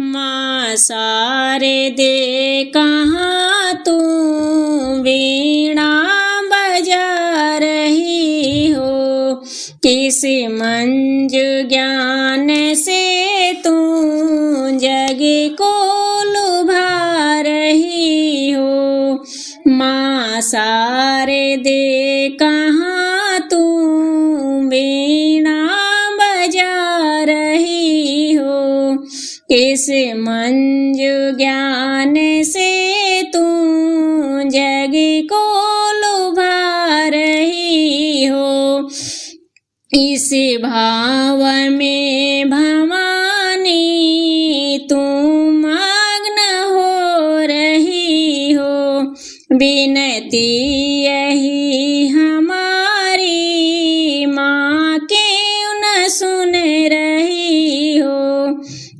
माँ शारदे कहाँ तू वीणा बजा रही हो, किस मंजू ज्ञान से तू जग को लुभा रही हो। माँ शारदे कहाँ तू वीणा बजा रही हो, किस मंजू ज्ञान से तू जग को लुभा रही हो। इस भाव में भवानी तू मग्न हो रही हो, विनती यही हमारी माँ क्यों न सुन रही हो।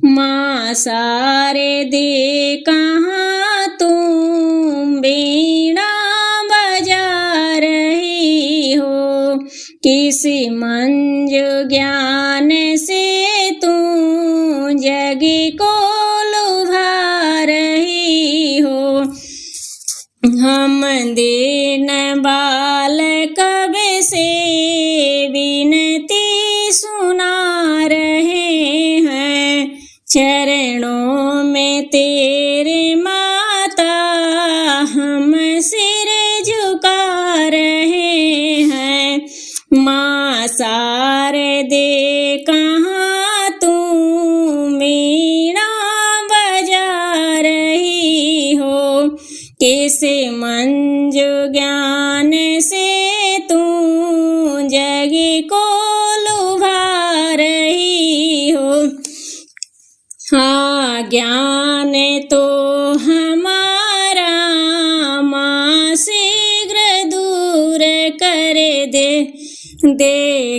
माँ शारदे कहाँ तुम वीणा बजा रही हो, किस मंजू ज्ञान से तू जग को लुभा रही हो। हम दीन बाल कब से विनती सुना रहे हैं, चरणों में तेरे माता हम सिर झुका रहे हैं। माँ शारदे कहाँ तू वीणा बजा रही हो, किस मंजू ज्ञान से तू जग को लुभा रही हो। हाँ ज्ञान तो हमारा माँ शीघ्र दूर कर दे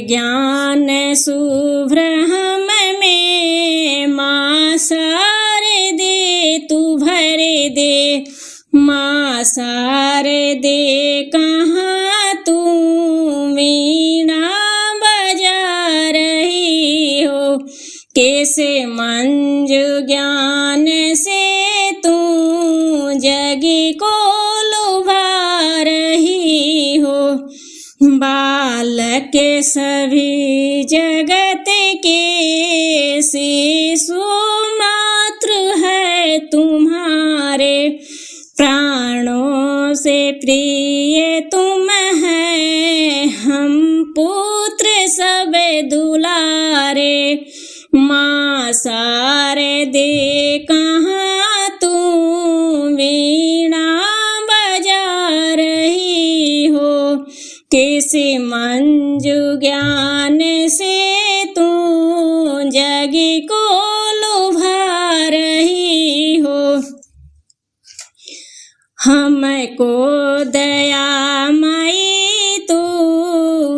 ज्ञान शुभ्र हम में माँ शारदे तू भर दे। माँ शारदे कहाँ तू वीणा बजा रही हो, किस मंजू ज्ञान से तू जग को लुभा रही हो। बालक सभी जगत के शिशु मातृ है तुम्हारे, प्राणों से प्रिय तुम है हम पुत्र सब दुलारे। माँ शारदे कहाँ तू वीणा बजा रही हो, किस मंजू ज्ञान से तू जग को लुभा रही हो। हमको दया माई तू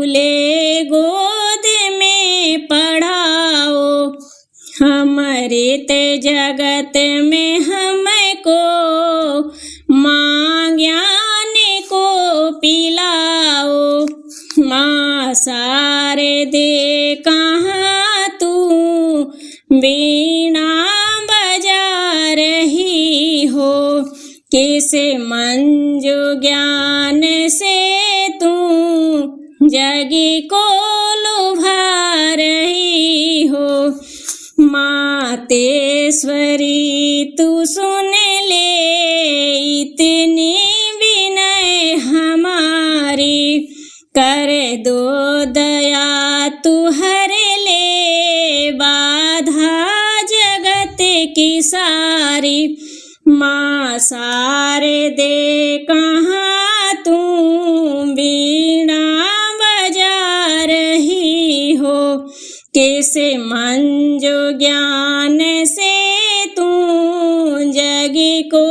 ले गोद में पढ़ाओ, अमृत जगत में हमको माँ ज्ञान को पिलाओ। माँ शारदे कहाँ तू वीणा बजा रही हो, किस मंजू ज्ञान से तू जग को लुभा रही हो। मातेश्वरी तू सुन ले इतनी विनय हमारी, कर दो दया तू हर ले बाधा जगत की सारी। माँ शारदे कहाँ तू वीणा बजा रही हो, किस मंजू ज्ञान से तू जग को